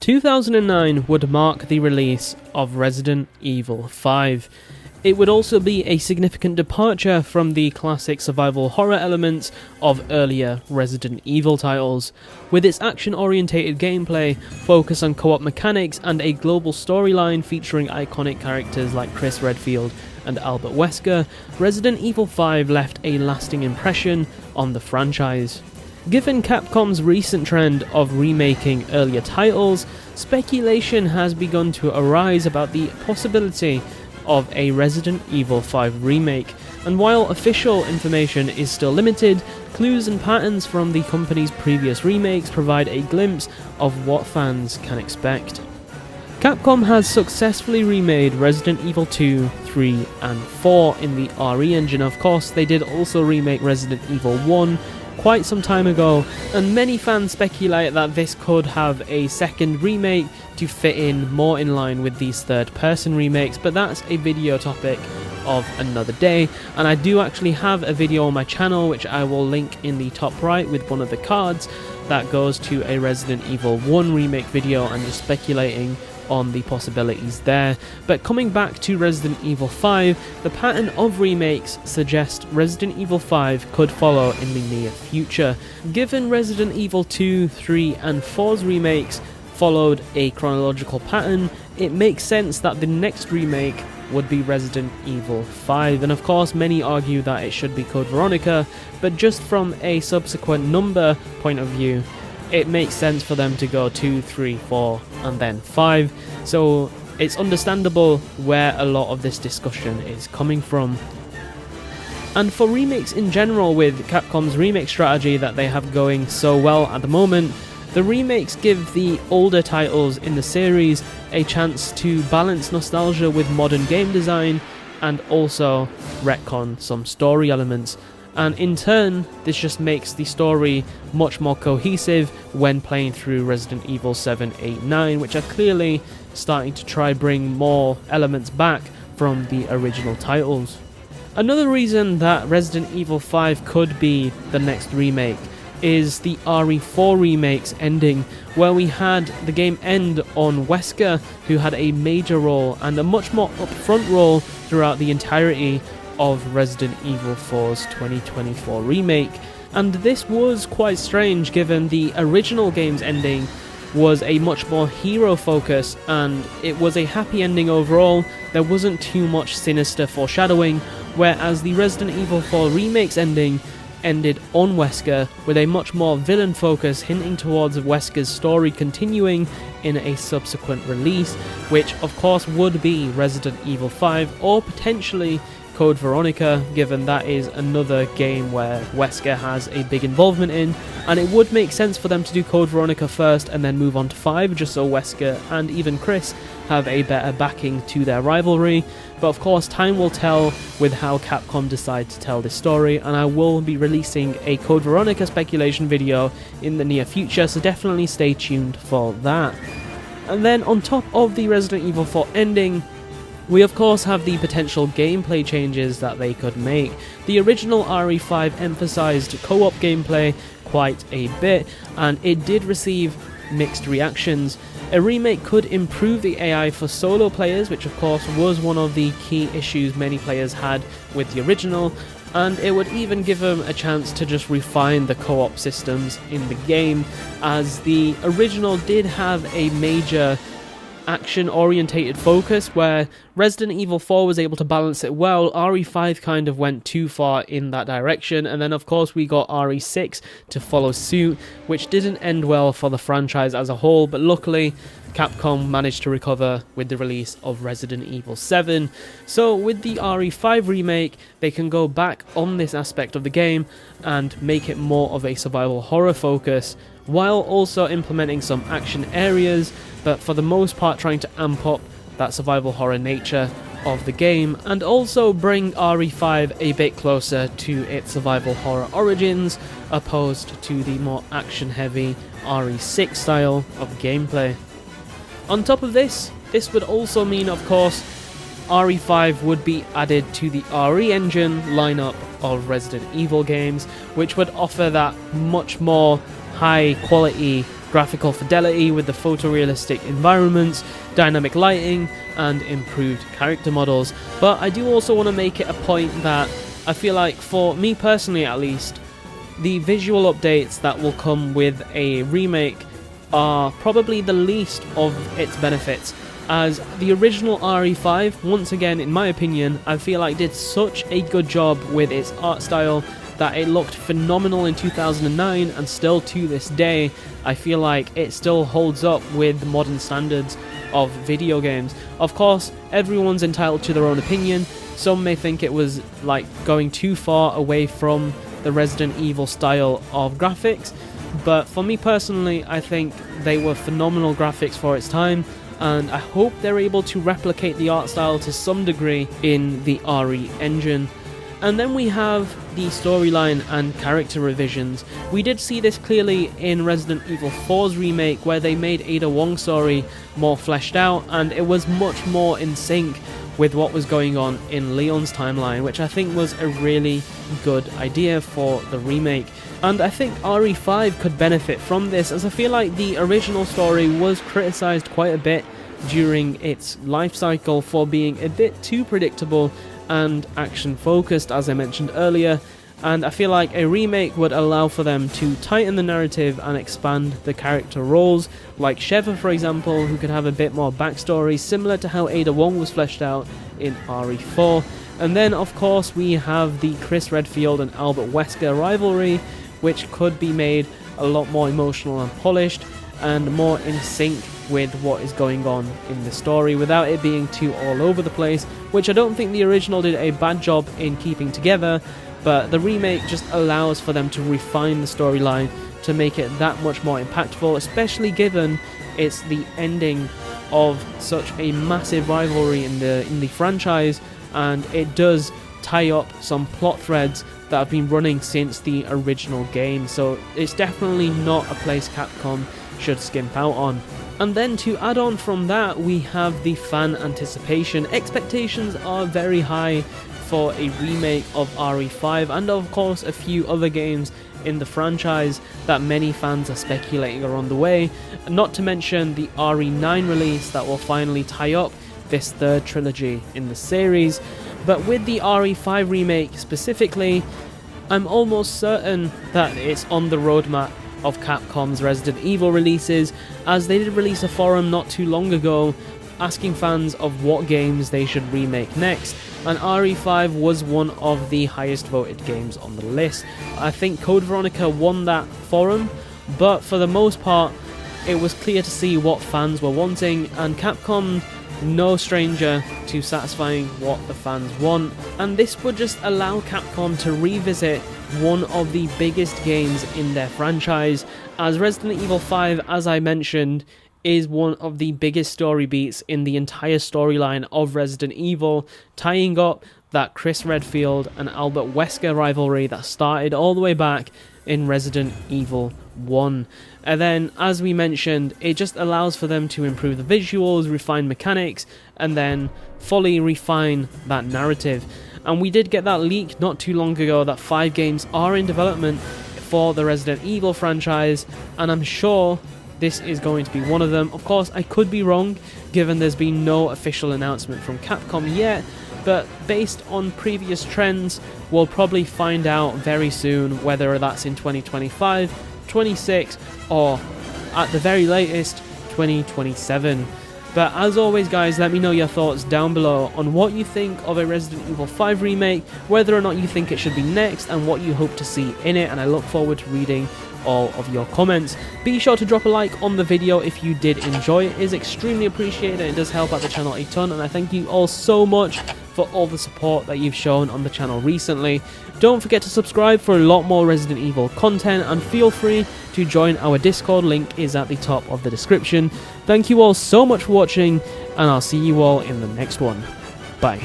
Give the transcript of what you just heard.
2009 would mark the release of Resident Evil 5. It would also be a significant departure from the classic survival horror elements of earlier Resident Evil titles, with its action-orientated gameplay, focus on co-op mechanics, and a global storyline featuring iconic characters like Chris Redfield and Albert Wesker. Resident Evil 5 left a lasting impression on the franchise. Given Capcom's recent trend of remaking earlier titles, speculation has begun to arise about the possibility of a Resident Evil 5 remake, and while official information is still limited, clues and patterns from the company's previous remakes provide a glimpse of what fans can expect. Capcom has successfully remade Resident Evil 2, 3 and 4 in the RE engine. Of course, they did also remake Resident Evil 1 quite some time ago, and many fans speculate that this could have a second remake to fit in more in line with these third-person remakes, but that's a video topic of another day, and I do actually have a video on my channel which I will link in the top right with one of the cards that goes to a Resident Evil 1 remake video and just speculating on the possibilities there. But coming back to Resident Evil 5, the pattern of remakes suggests Resident Evil 5 could follow in the near future. Given Resident Evil 2, 3 and 4's remakes followed a chronological pattern, it makes sense that the next remake would be Resident Evil 5, and of course many argue that it should be Code Veronica, but just from a subsequent number point of view, it makes sense for them to go 2, 3, 4 and then 5, so it's understandable where a lot of this discussion is coming from. And for remakes in general, with Capcom's remake strategy that they have going so well at the moment, the remakes give the older titles in the series a chance to balance nostalgia with modern game design and also retcon some story elements. And in turn, this just makes the story much more cohesive when playing through Resident Evil 7, 8, 9, which are clearly starting to try bring more elements back from the original titles. Another reason that Resident Evil 5 could be the next remake is the RE4 remake's ending, where we had the game end on Wesker, who had a major role and a much more upfront role throughout the entirety of Resident Evil 4's 2024 remake. And this was quite strange given the original game's ending was a much more hero focus and it was a happy ending overall. There wasn't too much sinister foreshadowing, whereas the Resident Evil 4 remake's ending ended on Wesker with a much more villain focus, hinting towards Wesker's story continuing in a subsequent release, which of course would be Resident Evil 5 or potentially Code Veronica, given that is another game where Wesker has a big involvement in, and it would make sense for them to do Code Veronica first and then move on to 5, just so Wesker and even Chris have a better backing to their rivalry. But of course time will tell with how Capcom decide to tell this story, and I will be releasing a Code Veronica speculation video in the near future, so definitely stay tuned for that. And then on top of the Resident Evil 4 ending, we of course have the potential gameplay changes that they could make. The original RE5 emphasised co-op gameplay quite a bit, and it did receive mixed reactions. A remake could improve the AI for solo players, which of course was one of the key issues many players had with the original, and it would even give them a chance to just refine the co-op systems in the game, as the original did have a major action-orientated focus, where Resident Evil 4 was able to balance it well. RE5 kind of went too far in that direction, and then of course we got RE6 to follow suit, which didn't end well for the franchise as a whole, but luckily Capcom managed to recover with the release of Resident Evil 7. So with the RE5 remake, they can go back on this aspect of the game and make it more of a survival horror focus, while also implementing some action areas, but for the most part trying to amp up that survival horror nature of the game, and also bring RE5 a bit closer to its survival horror origins, opposed to the more action heavy RE6 style of gameplay. On top of this would also mean, of course, RE5 would be added to the RE engine lineup of Resident Evil games, which would offer that much more high quality graphical fidelity with the photorealistic environments, dynamic lighting, and improved character models. But I do also want to make it a point that I feel like, for me personally at least, the visual updates that will come with a remake are probably the least of its benefits, as the original RE5, once again in my opinion, I feel like did such a good job with its art style that it looked phenomenal in 2009, and still to this day I feel like it still holds up with modern standards of video games. Of course, everyone's entitled to their own opinion. Some may think it was like going too far away from the Resident Evil style of graphics, but for me personally, I think they were phenomenal graphics for its time, and I hope they're able to replicate the art style to some degree in the RE engine. And then we have the storyline and character revisions. We did see this clearly in Resident Evil 4's remake, where they made Ada Wong's story more fleshed out, and it was much more in sync with what was going on in Leon's timeline, which I think was a really good idea for the remake. And I think RE5 could benefit from this, as I feel like the original story was criticised quite a bit during its life cycle for being a bit too predictable and action focused, as I mentioned earlier, and I feel like a remake would allow for them to tighten the narrative and expand the character roles, like Sheva for example, who could have a bit more backstory similar to how Ada Wong was fleshed out in RE4. And then of course we have the Chris Redfield and Albert Wesker rivalry, which could be made a lot more emotional and polished and more in sync with what is going on in the story without it being too all over the place, which I don't think the original did a bad job in keeping together, but the remake just allows for them to refine the storyline to make it that much more impactful, especially given it's the ending of such a massive rivalry in the franchise, and it does tie up some plot threads that have been running since the original game, so it's definitely not a place Capcom should skimp out on. And then to add on from that, we have the fan anticipation. Expectations are very high for a remake of RE5 and of course a few other games in the franchise that many fans are speculating are on the way, not to mention the RE9 release that will finally tie up this third trilogy in the series. But with the RE5 remake specifically, I'm almost certain that it's on the roadmap of Capcom's Resident Evil releases, as they did release a forum not too long ago asking fans of what games they should remake next, and RE5 was one of the highest voted games on the list. I think Code Veronica won that forum, but for the most part it was clear to see what fans were wanting, and Capcom no stranger to satisfying what the fans want, and this would just allow Capcom to revisit one of the biggest games in their franchise, as Resident Evil 5, as I mentioned, is one of the biggest story beats in the entire storyline of Resident Evil, tying up that Chris Redfield and Albert Wesker rivalry that started all the way back in Resident Evil 1. And then, as we mentioned, it just allows for them to improve the visuals, refine mechanics, and then fully refine that narrative. And we did get that leak not too long ago that 5 games are in development for the Resident Evil franchise, and I'm sure this is going to be one of them. Of course, I could be wrong, given there's been no official announcement from Capcom yet, but based on previous trends, we'll probably find out very soon whether that's in 2025, 26, or at the very latest 2027. But as always guys, let me know your thoughts down below on what you think of a Resident Evil 5 remake, whether or not you think it should be next, and what you hope to see in it, and I look forward to reading all of your comments. Be sure to drop a like on the video if you did enjoy it. It is extremely appreciated, and it does help out the channel a ton, and I thank you all so much for all the support that you've shown on the channel recently. Don't forget to subscribe for a lot more Resident Evil content, and feel free to join our Discord, link is at the top of the description. Thank you all so much for watching, and I'll see you all in the next one. Bye.